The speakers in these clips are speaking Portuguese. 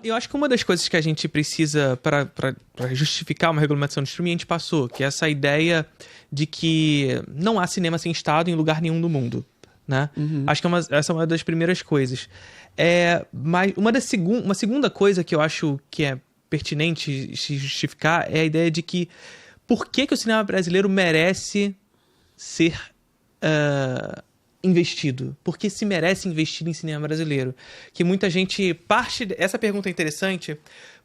Eu acho que uma das coisas que a gente precisa para justificar uma regulamentação de streaming, a gente passou, que é essa ideia de que não há cinema sem Estado em lugar nenhum do mundo, né? Acho que essa é uma das primeiras coisas. Mas uma segunda coisa que eu acho que é pertinente se justificar é a ideia de que por que o cinema brasileiro merece ser investido? Por que se merece investir em cinema brasileiro? Que muita gente essa pergunta é interessante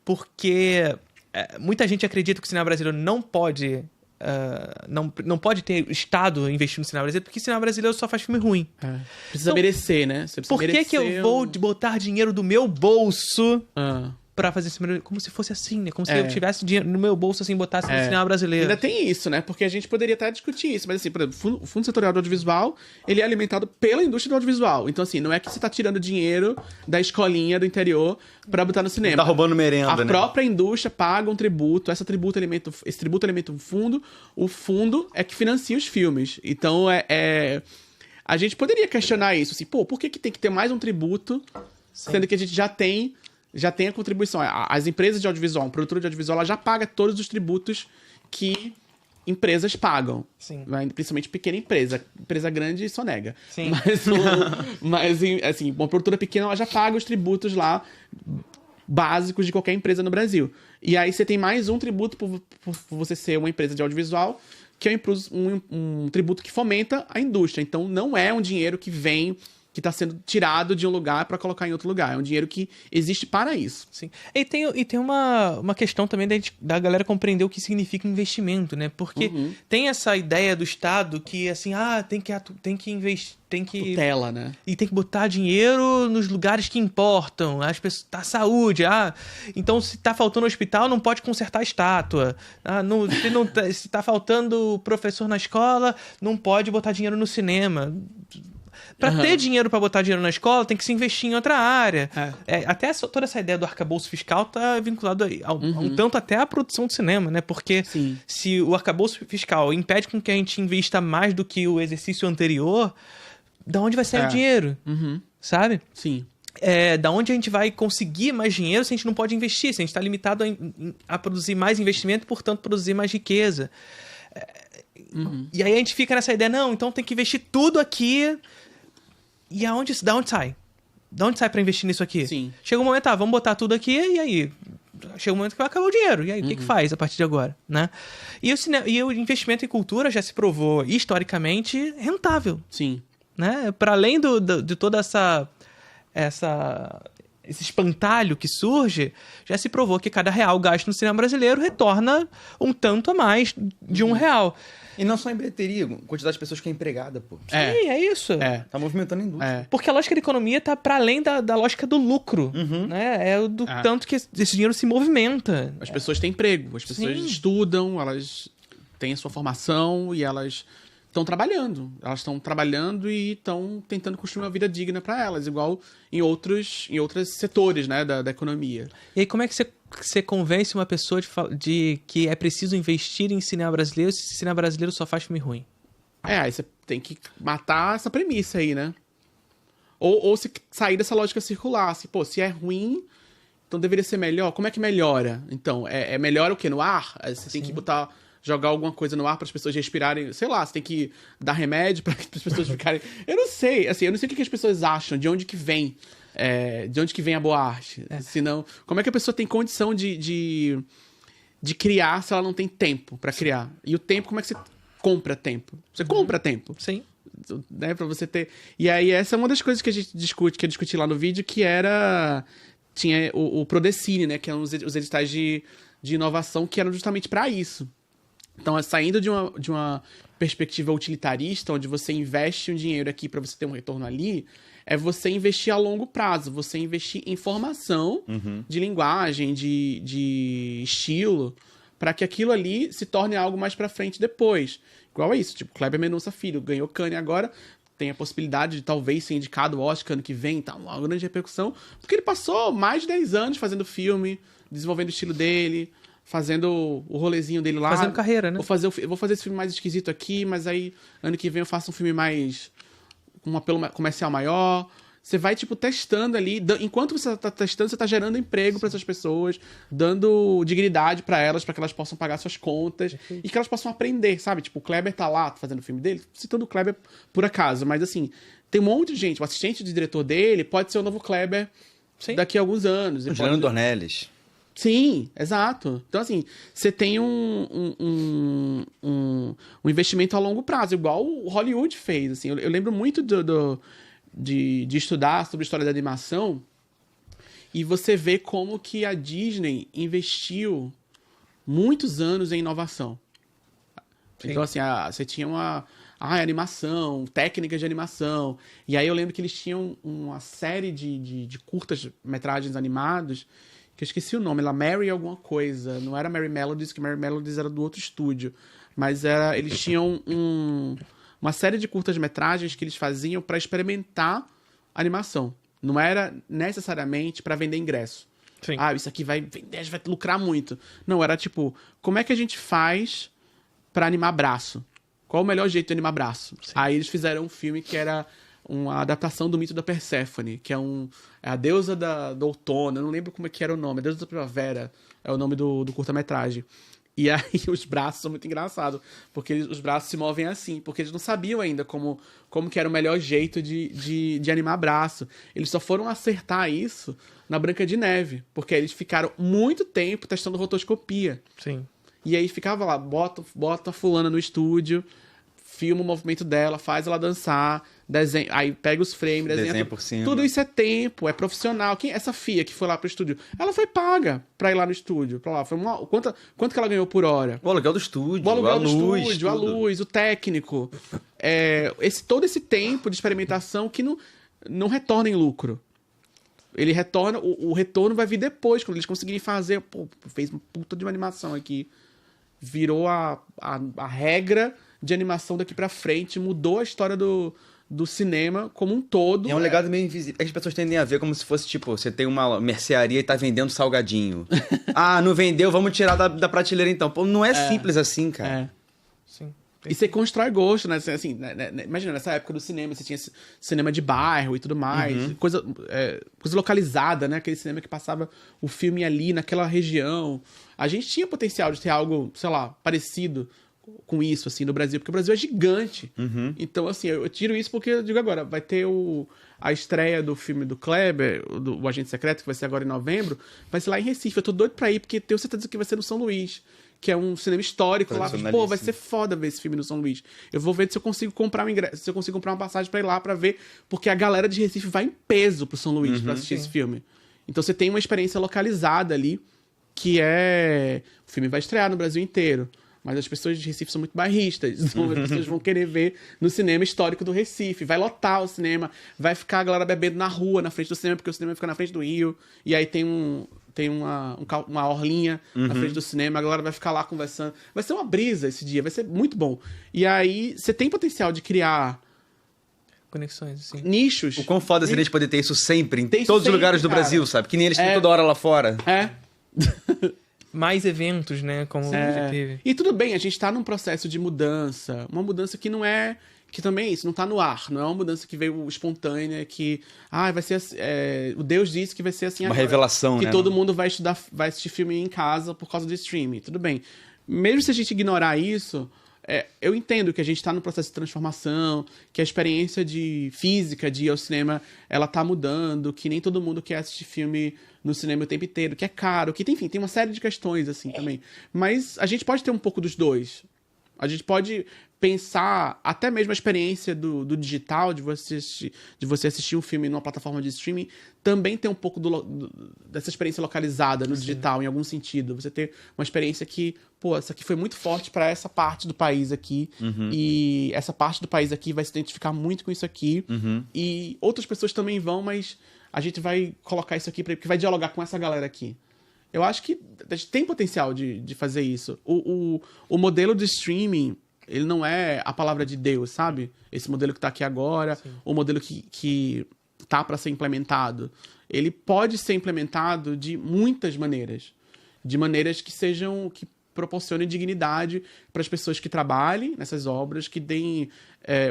porque muita gente acredita que o cinema brasileiro não pode não pode ter Estado investindo no cinema brasileiro porque o cinema brasileiro só faz filme ruim. Precisa merecer, né? Você precisa por que eu vou botar dinheiro do meu bolso pra fazer cinema, como se fosse assim, né? Como se eu tivesse dinheiro no meu bolso, assim, botasse no cinema brasileiro. Ainda tem isso, né? Porque a gente poderia até discutir isso. Mas, assim, por exemplo, o Fundo Setorial do Audiovisual, ele é alimentado pela indústria do audiovisual. Então, assim, não é que você tá tirando dinheiro da escolinha do interior pra botar no cinema. Tá roubando merenda, A própria indústria paga um tributo, esse tributo alimenta o fundo. O fundo é que financia os filmes. Então, a gente poderia questionar isso, assim, por que tem que ter mais um tributo, sendo que a gente já tem a contribuição. As empresas de audiovisual, um produtor de audiovisual, ela já paga todos os tributos que empresas pagam. Sim. Principalmente pequena empresa. Empresa grande só nega. Sim. Mas assim, uma produtora pequena, ela já paga os tributos lá básicos de qualquer empresa no Brasil. E aí você tem mais um tributo por você ser uma empresa de audiovisual, que é um tributo que fomenta a indústria. Então, não é um dinheiro que vem, que está sendo tirado de um lugar para colocar em outro lugar. É um dinheiro que existe para isso. Sim. E tem uma questão também da galera compreender o que significa investimento, né? Porque tem essa ideia do Estado que, assim, tem que investir, tem que... Tutela, né? E tem que botar dinheiro nos lugares que importam. As pessoas, a saúde. Então, se tá faltando hospital, não pode consertar a estátua. Se tá faltando professor na escola, não pode botar dinheiro no cinema. Pra ter dinheiro pra botar dinheiro na escola, tem que se investir em outra área. Até toda essa ideia do arcabouço fiscal tá vinculado um tanto até à produção de cinema, né? Porque se o arcabouço fiscal impede com que a gente invista mais do que o exercício anterior, da onde vai sair o dinheiro? Sabe? Sim. Da onde a gente vai conseguir mais dinheiro se a gente não pode investir? Se a gente tá limitado a produzir mais investimento, portanto, produzir mais riqueza. E aí a gente fica nessa ideia, não, então tem que investir tudo aqui. E da onde sai? Da onde sai pra investir nisso aqui? Sim. Chega um momento, vamos botar tudo aqui, e aí? Chega um momento que vai acabar o dinheiro. E aí, o que faz a partir de agora? Né? E o investimento em cultura já se provou, historicamente, rentável. Sim. Né? Para além de toda esse espantalho que surge, já se provou que cada real gasto no cinema brasileiro retorna um tanto a mais de R$1. E não só em bilheteria, quantidade de pessoas que é empregada, pô. Sim, é isso. Tá movimentando a indústria. Porque a lógica da economia tá para além da lógica do lucro, né? É do tanto que esse dinheiro se movimenta. As pessoas têm emprego, as pessoas estudam, elas têm a sua formação e elas estão trabalhando. Elas estão trabalhando e estão tentando construir uma vida digna para elas, igual em outros setores, né, da economia. E aí, como é que você convence uma pessoa de que é preciso investir em cinema brasileiro se cinema brasileiro só faz filme ruim? Aí você tem que matar essa premissa aí, né? Ou se sair dessa lógica circular. Se é ruim, então deveria ser melhor. Como é que melhora? Então, melhora o quê? No ar? Você tem que jogar alguma coisa no ar para as pessoas respirarem, sei lá, você tem que dar remédio para as pessoas ficarem... Eu não sei, assim, eu não sei o que as pessoas acham, de onde que vem, de onde que vem a boa arte. Senão, como é que a pessoa tem condição de criar se ela não tem tempo para criar? E o tempo, como é que você compra tempo? Você compra tempo. Sim. Né, pra você ter... E aí, essa é uma das coisas que a gente que eu discuti lá no vídeo, que era... Tinha o Prodecine, né, que eram os editais de inovação que eram justamente para isso. Então, saindo de uma perspectiva utilitarista, onde você investe um dinheiro aqui para você ter um retorno ali, é você investir a longo prazo, você investir em formação de linguagem, de estilo, para que aquilo ali se torne algo mais para frente depois. Igual a isso, tipo, Kleber Mendonça Filho ganhou Cannes agora, tem a possibilidade de talvez ser indicado ao Oscar ano que vem, tá uma grande repercussão, porque ele passou mais de 10 anos fazendo filme, desenvolvendo o estilo dele, fazendo o rolezinho dele lá. Fazendo carreira, né? Vou fazer esse filme mais esquisito aqui, mas aí ano que vem eu faço um filme mais... com um apelo comercial maior. você vai, tipo, testando ali. Enquanto você tá testando, você tá gerando emprego para essas pessoas, dando dignidade para elas, para que elas possam pagar suas contas e que elas possam aprender, sabe? Tipo, o Kleber tá lá fazendo o filme dele, citando o Kleber por acaso, mas assim, tem um monte de gente. O assistente de diretor dele pode ser o novo Kleber daqui a alguns anos. O Juliano Dornelles. Sim, exato. Então, assim, você tem um investimento a longo prazo, igual o Hollywood fez. Assim, eu lembro muito de estudar sobre história da animação e você vê como que a Disney investiu muitos anos em inovação. Sim. Então, assim, você tinha animação, técnicas de animação. E aí eu lembro que eles tinham uma série de curtas-metragens animados que eu esqueci o nome, ela Mary alguma coisa. Não era Mary Melodies, que Mary Melodies era do outro estúdio. Mas eles tinham uma série de curtas-metragens que eles faziam para experimentar animação. Não era necessariamente para vender ingresso. Sim. Isso aqui vai vender, vai lucrar muito. Não, era tipo, como é que a gente faz para animar braço? Qual o melhor jeito de animar braço? Sim. Aí eles fizeram um filme que era uma adaptação do mito da Perséfone, que é a deusa do outono, eu não lembro como é que era o nome, a deusa da primavera é o nome do curta-metragem. E aí os braços são muito engraçados, porque os braços se movem assim, porque eles não sabiam ainda como que era o melhor jeito de animar braço. Eles só foram acertar isso na Branca de Neve, porque eles ficaram muito tempo testando rotoscopia. Sim. E aí ficava lá, bota a fulana no estúdio, filma o movimento dela, faz ela dançar, desenha, aí pega os frames, desenha por cima. Tudo isso é tempo, é profissional. Essa FIA que foi lá pro estúdio, ela foi paga pra ir lá no estúdio. Pra lá. Quanto que ela ganhou por hora? O aluguel do estúdio, a luz, o técnico. Todo esse tempo de experimentação que não retorna em lucro. Ele retorna, o retorno vai vir depois, quando eles conseguirem fazer. Fez uma puta de uma animação aqui. Virou a regra de animação daqui pra frente, mudou a história do cinema como um todo. E é um legado meio invisível. As pessoas tendem a ver como se fosse, tipo, você tem uma mercearia e tá vendendo salgadinho. Não vendeu, vamos tirar da prateleira então. Pô, não é simples assim, cara. Sim. E você constrói gosto, né? Assim, imagina, nessa época do cinema, você tinha cinema de bairro e tudo mais, coisa localizada, né? Aquele cinema que passava o filme ali, naquela região. A gente tinha potencial de ter algo, sei lá, parecido com isso, assim, no Brasil, porque o Brasil é gigante. Então, assim, eu tiro isso porque eu digo agora, vai ter a estreia do filme do Kleber, o Agente Secreto, que vai ser agora em novembro, vai ser lá em Recife. Eu tô doido pra ir, porque tenho certeza que vai ser no São Luís, que é um cinema histórico lá. Pô, vai ser foda ver esse filme no São Luís. Eu vou ver se eu consigo comprar um ingresso, se eu consigo comprar uma passagem pra ir lá pra ver, porque a galera de Recife vai em peso pro São Luís pra assistir esse filme. Então você tem uma experiência localizada ali, que o filme vai estrear no Brasil inteiro. Mas as pessoas de Recife são muito bairristas. Então as pessoas vão querer ver no cinema histórico do Recife. Vai lotar o cinema. Vai ficar a galera bebendo na rua, na frente do cinema, porque o cinema fica na frente do Rio. E aí tem uma orlinha na frente do cinema. A galera vai ficar lá conversando. Vai ser uma brisa esse dia. Vai ser muito bom. E aí você tem potencial de criar conexões, assim. Nichos. O quão foda seria a gente poder ter isso sempre, em todos os lugares do Brasil, sabe? Que nem eles têm toda hora lá fora. Mais eventos, né? Como já teve. E tudo bem, a gente tá num processo de mudança. Uma mudança que não é... Que também é isso, não tá no ar. Não é uma mudança que veio espontânea, que... vai ser assim... o Deus disse que vai ser assim uma agora. Revelação, que né? Que todo mundo vai assistir filme em casa por causa do streaming. Tudo bem. Mesmo se a gente ignorar isso... eu entendo que a gente está no processo de transformação, que a experiência de física de ir ao cinema, ela tá mudando, que nem todo mundo quer assistir filme no cinema o tempo inteiro, que é caro, que enfim, tem uma série de questões assim também. Mas a gente pode ter um pouco dos dois. A gente pode pensar até mesmo a experiência do digital, de você assistir um filme numa plataforma de streaming, também ter um pouco dessa experiência localizada no digital, em algum sentido. Você ter uma experiência que, essa aqui foi muito forte para essa parte do país aqui, e essa parte do país aqui vai se identificar muito com isso aqui, e outras pessoas também vão, mas a gente vai colocar isso aqui porque vai dialogar com essa galera aqui. Eu acho que a gente tem potencial de fazer isso. O modelo de streaming, ele não é a palavra de Deus, sabe? Esse modelo que tá aqui agora, o modelo que tá para ser implementado. Ele pode ser implementado de muitas maneiras. De maneiras que proporcione dignidade para as pessoas que trabalhem nessas obras, que deem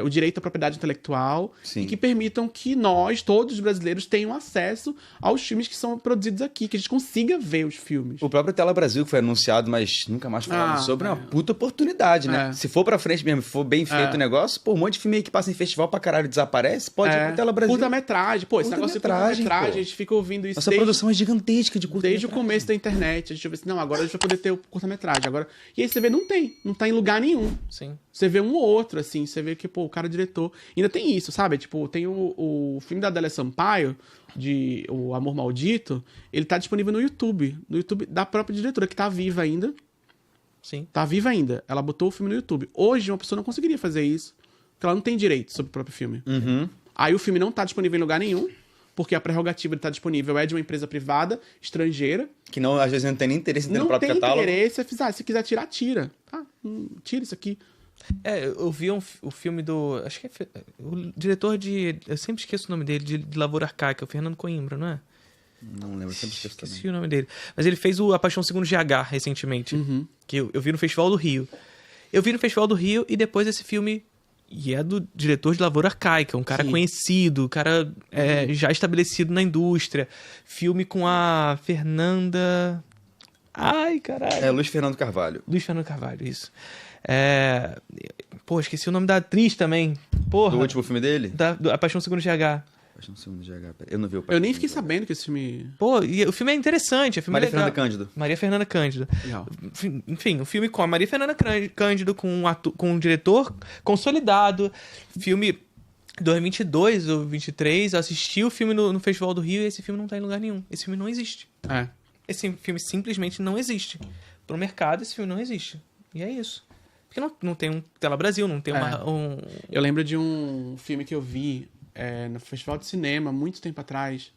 o direito à propriedade intelectual Sim. e que permitam que nós, todos os brasileiros, tenham acesso aos filmes que são produzidos aqui, que a gente consiga ver os filmes. O próprio Tela Brasil, que foi anunciado, mas nunca mais falado sobre, é uma puta oportunidade, né? É. Se for pra frente mesmo, for bem feito o negócio, pô, um monte de filme aí que passa em festival pra caralho e desaparece, pode ir pro Tela Brasil. Curta-metragem. Pô, esse negócio de curta-metragem, a gente fica ouvindo isso Nossa produção é gigantesca de curta-metragem. desde o começo da internet. A gente vê assim, não, agora a gente vai poder ter o curta-metragem. Agora... E aí você vê, não tá em lugar nenhum. Sim. Você vê um ou outro, assim, você vê que, pô, o cara diretor... Ainda tem isso, sabe? Tipo, tem o filme da Adélia Sampaio, de O Amor Maldito, ele tá disponível no YouTube da própria diretora, que tá viva ainda. Sim. Tá viva ainda. Ela botou o filme no YouTube. Hoje, uma pessoa não conseguiria fazer isso, porque ela não tem direito sobre o próprio filme. Uhum. Aí o filme não tá disponível em lugar nenhum, porque a prerrogativa de estar disponível é de uma empresa privada, estrangeira. Que não, às vezes não tem nem interesse em ter no Não próprio tem catálogo. interesse, se quiser tirar, tira. Ah, tira isso aqui. Eu vi o filme do... Acho que é o diretor de... Eu sempre esqueço o nome dele, de Lavoura Arcaica, o Fernando Coimbra, não é? Não lembro, sempre esqueço também. Esqueci o nome dele. Mas ele fez A Paixão Segundo GH recentemente. Que eu vi no Festival do Rio. Eu vi no Festival do Rio e depois esse filme... E é do diretor de Lavoura Arcaica, um cara conhecido, um cara já estabelecido na indústria. Filme com a Fernanda... Ai, caralho. É Luiz Fernando Carvalho. Luiz Fernando Carvalho, isso. Pô, esqueci o nome da atriz também. Porra. Do último filme dele? A Paixão Segundo GH. Paixão Segundo GH. Eu não vi o Eu nem fiquei sabendo que esse filme... Pô, e o filme é interessante. O filme Maria é legal. Fernanda Cândido. Maria Fernanda Cândido. Legal. Enfim, o filme com a Maria Fernanda Cândido, com um diretor consolidado. Filme 2022 ou 2023. Eu assisti o filme no Festival do Rio e esse filme não tá em lugar nenhum. Esse filme não existe. Esse filme simplesmente não existe. Pro mercado, esse filme não existe. E é isso. Porque não tem um Tela Brasil, não tem Eu lembro de um filme que eu vi no Festival de Cinema, muito tempo atrás,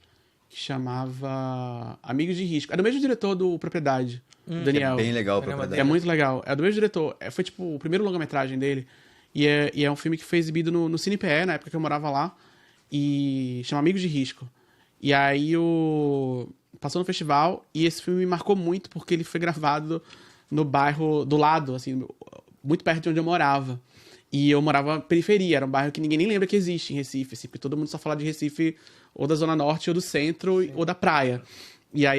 que chamava Amigos de Risco. É do mesmo diretor do Propriedade, o Daniel. É bem legal a propriedade. É muito legal. É do mesmo diretor. Foi, tipo, o primeiro longa-metragem dele. E é um filme que foi exibido no CinePE, na época que eu morava lá. E chama Amigos de Risco. E aí passou no festival e esse filme me marcou muito porque ele foi gravado no bairro do lado, assim, muito perto de onde eu morava. E eu morava na periferia, era um bairro que ninguém nem lembra que existe em Recife, assim, porque todo mundo só fala de Recife ou da Zona Norte ou do centro ou da praia. E aí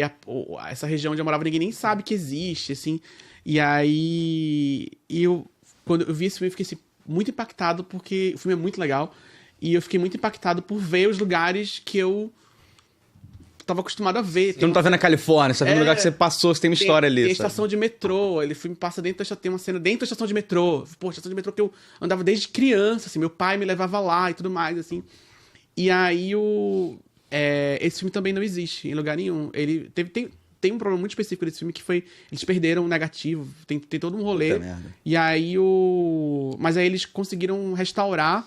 essa região onde eu morava ninguém nem sabe que existe, assim. E aí quando eu vi esse filme eu fiquei assim, muito impactado porque o filme é muito legal. E eu fiquei muito impactado por ver os lugares que eu tava acostumado a ver. Você não tá vendo a Califórnia, você tá vendo um lugar que você passou, você tem uma história ali. Tem a estação de metrô, ele filme passa dentro da estação, tem uma cena dentro da estação de metrô. Pô, estação de metrô que eu andava desde criança, assim, meu pai me levava lá e tudo mais, assim. E aí esse filme também não existe em lugar nenhum. Ele tem um problema muito específico desse filme que foi, eles perderam o negativo, tem todo um rolê. Puta merda. E aí mas aí eles conseguiram restaurar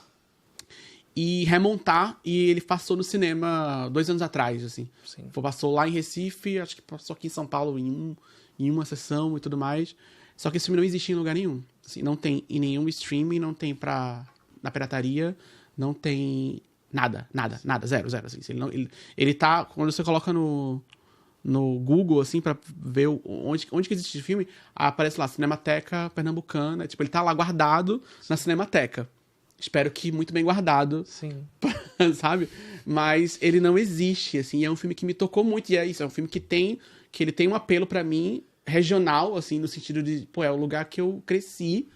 e remontar, e ele passou no cinema 2 anos atrás, assim. Sim. Passou lá em Recife, acho que passou aqui em São Paulo em uma sessão e tudo mais. Só que esse filme não existe em lugar nenhum. Assim, não tem em nenhum streaming, não tem na pirataria, não tem nada, zero, assim. Ele tá, quando você coloca no Google, assim, pra ver onde que existe esse filme, aparece lá, Cinemateca Pernambucana, tipo, ele tá lá guardado na Cinemateca. Espero que muito bem guardado. Sim. Sabe? Mas ele não existe, assim. É um filme que me tocou muito. E é isso, é um filme que ele tem um apelo pra mim regional, assim, no sentido de, pô, é o lugar que eu cresci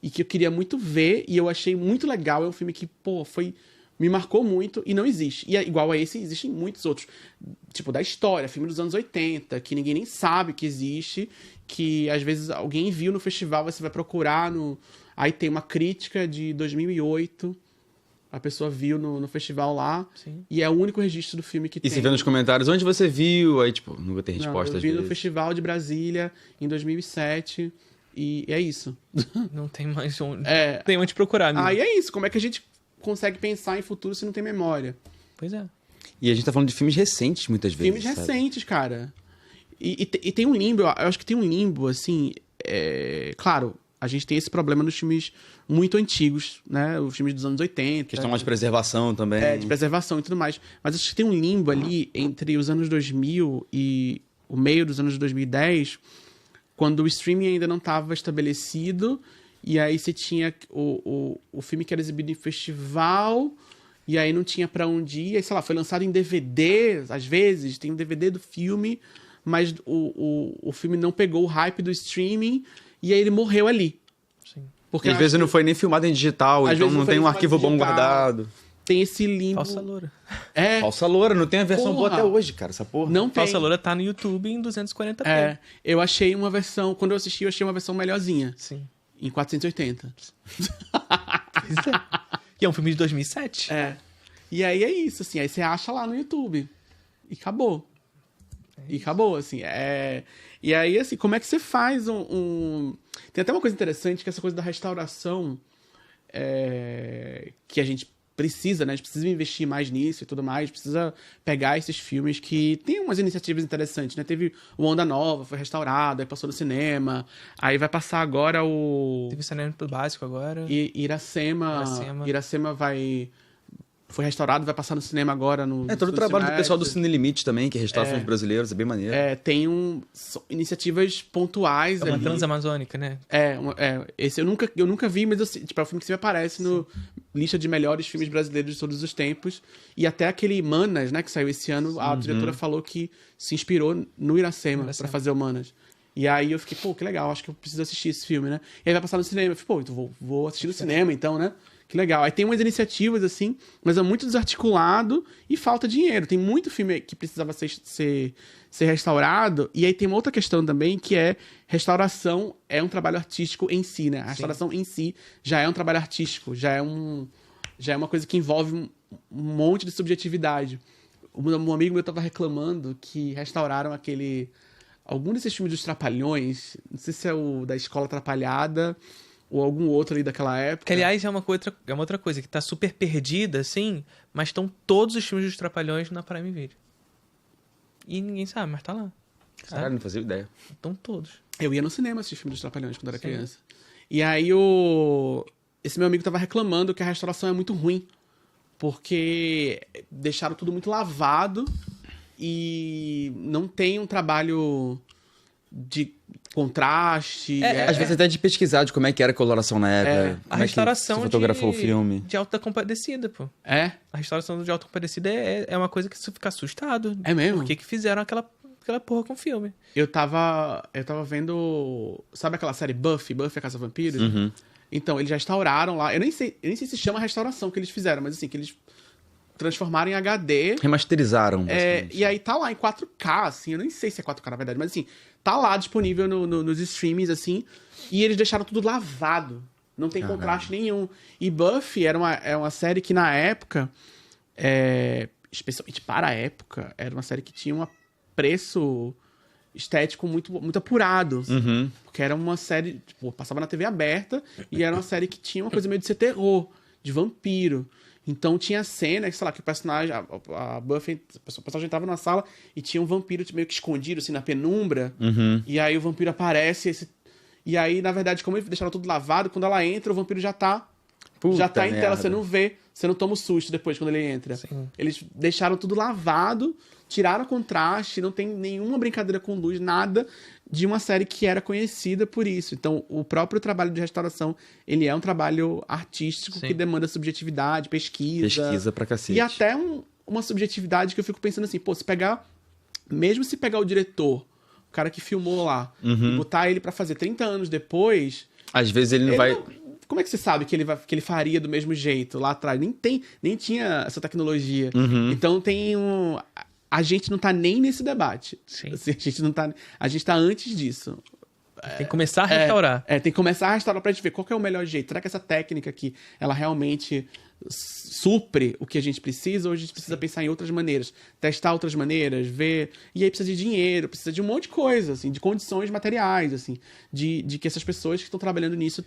e que eu queria muito ver e eu achei muito legal. É um filme que, pô, me marcou muito e não existe. E igual a esse, existem muitos outros. Tipo, da história, filme dos anos 80, que ninguém nem sabe que existe, que às vezes alguém viu no festival, você vai procurar Aí tem uma crítica de 2008, a pessoa viu no festival lá, Sim. E é o único registro do filme que tem. E você vê nos comentários, onde você viu? Aí, tipo, nunca tem resposta eu às vi no vezes. Festival de Brasília, em 2007, e é isso. Não tem mais onde. Tem onde procurar, amigo. Aí é isso, como é que a gente consegue pensar em futuro se não tem memória? Pois é. E a gente tá falando de filmes recentes, muitas vezes. Filmes sabe? recentes, cara. E tem um limbo, eu acho que tem um limbo, assim, claro, a gente tem esse problema nos filmes muito antigos, né? Os filmes dos anos 80. Questão mais de preservação também. De preservação e tudo mais. Mas acho que tem um limbo ali entre os anos 2000 e o meio dos anos 2010, quando o streaming ainda não estava estabelecido, e aí você tinha o filme que era exibido em festival, e aí não tinha pra onde ir, aí, sei lá, foi lançado em DVD, às vezes, tem um DVD do filme, mas o filme não pegou o hype do streaming, e aí ele morreu ali. Sim. Porque Às vezes não foi nem filmado em digital, Às então vezes não foi tem um filmado arquivo bom digital. guardado. tem esse limbo. Falsa Loura. É, Falsa Loura, não tem a versão boa Porra. até hoje, cara, essa porra. não tem. Falsa Loura tá no YouTube em 240p. É, eu achei uma versão, quando eu assisti, eu achei uma versão melhorzinha, Sim. em 480. Pois é. E é um filme de 2007. É. E aí é isso, assim, aí você acha lá no YouTube. E acabou. E acabou, assim. E aí, assim, como é que você faz Tem até uma coisa interessante, que é essa coisa da restauração, que a gente precisa, né? A gente precisa investir mais nisso e tudo mais. Precisa pegar esses filmes que tem umas iniciativas interessantes, né? Teve o Onda Nova, foi restaurado, aí passou no cinema. Aí vai passar agora o Teve saneamento básico agora. Iracema. Iracema foi restaurado, vai passar no cinema agora. Todo o trabalho do pessoal do Cine Limite também, que restaura filmes brasileiros, é bem maneiro. São iniciativas pontuais É uma ali. transamazônica, né? Esse eu nunca vi, mas tipo, é um filme que sempre aparece no lista de melhores filmes brasileiros de todos os tempos. E até aquele Manas, né, que saiu esse ano, a diretora falou que se inspirou no Iracema pra fazer o Manas. E aí eu fiquei, pô, que legal, acho que eu preciso assistir esse filme, né? E aí vai passar no cinema. Eu falei, pô, então vou assistir no cinema, então, né? Que legal. Aí tem umas iniciativas, assim, mas é muito desarticulado e falta dinheiro. Tem muito filme que precisava ser restaurado. E aí tem uma outra questão também, que é restauração é um trabalho artístico em si, né? A restauração em si já é um trabalho artístico, já é uma coisa que envolve um monte de subjetividade. Um amigo meu estava reclamando que restauraram algum desses filmes dos Trapalhões, não sei se é o da Escola Atrapalhada ou algum outro ali daquela época. Que, aliás, é uma outra coisa que tá super perdida, assim, mas estão todos os filmes dos Trapalhões na Prime Video. E ninguém sabe, mas tá lá. Caralho, não fazia ideia. Estão todos. Eu ia no cinema assistir filme dos Trapalhões quando era Sim. criança. E aí esse meu amigo tava reclamando que a restauração é muito ruim, porque deixaram tudo muito lavado e não tem um trabalho de contraste. Às vezes até de pesquisar de como é que era a coloração na época. A restauração você fotografou o filme. de Alta Compadecida, pô. É? A restauração de Alta Compadecida é uma coisa que você fica assustado. É mesmo? Por que fizeram aquela porra com o filme? Eu tava vendo... Sabe aquela série Buffy? Buffy a Caça-Vampiros? Uhum. Então, eles restauraram lá. Eu nem sei se chama restauração que eles fizeram, mas assim, que eles transformaram em HD. Remasterizaram, basicamente. E aí tá lá em 4K, assim. Eu nem sei se é 4K na verdade, mas assim, tá lá disponível nos streamings, assim. E eles deixaram tudo lavado. Não tem Caralho. contraste nenhum. E Buffy era uma série que na época, especialmente para a época, era uma série que tinha um preço estético muito, muito apurado. Uhum. Porque era uma série, tipo, passava na TV aberta e era uma série que tinha uma coisa meio de ser terror, de vampiro. Então tinha cena que, sei lá, que o personagem, a Buffy, o personagem entrava na sala e tinha um vampiro meio que escondido, assim, na penumbra. Uhum. E aí o vampiro aparece, e aí, na verdade, como eles deixaram tudo lavado, quando ela entra, o vampiro já tá Puta em tela, merda. você não vê, você não toma o susto depois quando ele entra. Sim. Eles deixaram tudo lavado, tiraram o contraste, não tem nenhuma brincadeira com luz, nada de uma série que era conhecida por isso. Então, o próprio trabalho de restauração, ele é um trabalho artístico Sim. que demanda subjetividade, pesquisa Pra cacete. e até uma subjetividade que eu fico pensando assim, pô, mesmo se pegar o diretor, o cara que filmou lá, e botar ele pra fazer 30 anos depois, Às vezes ele não vai... como é que você sabe que ele faria do mesmo jeito lá atrás? Nem tinha essa tecnologia. Então a gente não tá nem nesse debate. Sim. Assim, a gente tá antes disso. Tem que começar a restaurar. Tem que começar a restaurar pra gente ver qual que é o melhor jeito. Será que essa técnica aqui, ela realmente supre o que a gente precisa, ou a gente precisa pensar em outras maneiras? Testar outras maneiras, ver... E aí precisa de dinheiro, precisa de um monte de coisa, assim, de condições materiais, assim, de que essas pessoas que estão trabalhando nisso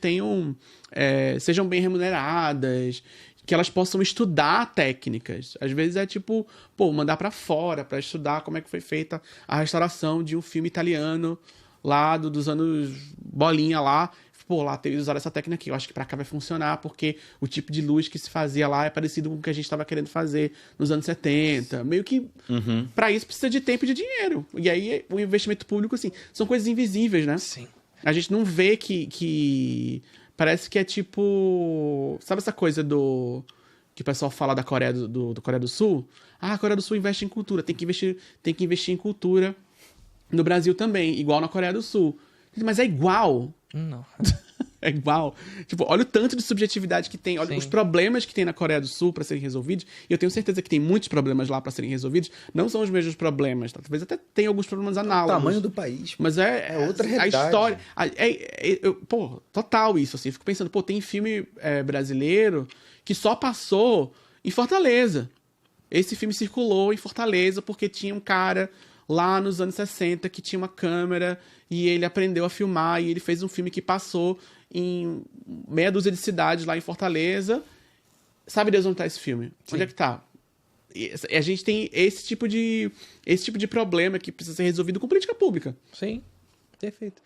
sejam bem remuneradas, que elas possam estudar técnicas. Às vezes é tipo, mandar pra fora pra estudar como é que foi feita a restauração de um filme italiano lá dos anos bolinha lá. pô, lá eles usaram essa técnica aqui, eu acho que pra cá vai funcionar, porque o tipo de luz que se fazia lá é parecido com o que a gente tava querendo fazer nos anos 70. Meio que, pra isso precisa de tempo e de dinheiro. E aí, o investimento público, assim, são coisas invisíveis, né? Sim. A gente não vê que parece que é tipo... Sabe essa coisa do... Que o pessoal fala da Coreia do Coreia do Sul? Ah, a Coreia do Sul investe em cultura. Tem que investir em cultura no Brasil também, igual na Coreia do Sul. Mas é igual. Não. É igual. Tipo, olha o tanto de subjetividade que tem, olha Sim. os problemas que tem na Coreia do Sul pra serem resolvidos. E eu tenho certeza que tem muitos problemas lá pra serem resolvidos. Não são os mesmos problemas, tá? Talvez até tenha alguns problemas O análogos. tamanho do país. Mas é outra a realidade. história. Pô, total isso, assim. Eu fico pensando, pô, tem filme brasileiro que só passou em Fortaleza. Esse filme circulou em Fortaleza porque tinha um cara lá nos anos 60 que tinha uma câmera e ele aprendeu a filmar e ele fez um filme que passou em meia dúzia de cidades lá em Fortaleza. Sabe Deus onde tá esse filme? Sim. Onde é que tá? E a gente tem esse tipo de problema que precisa ser resolvido com política pública. Sim. Perfeito.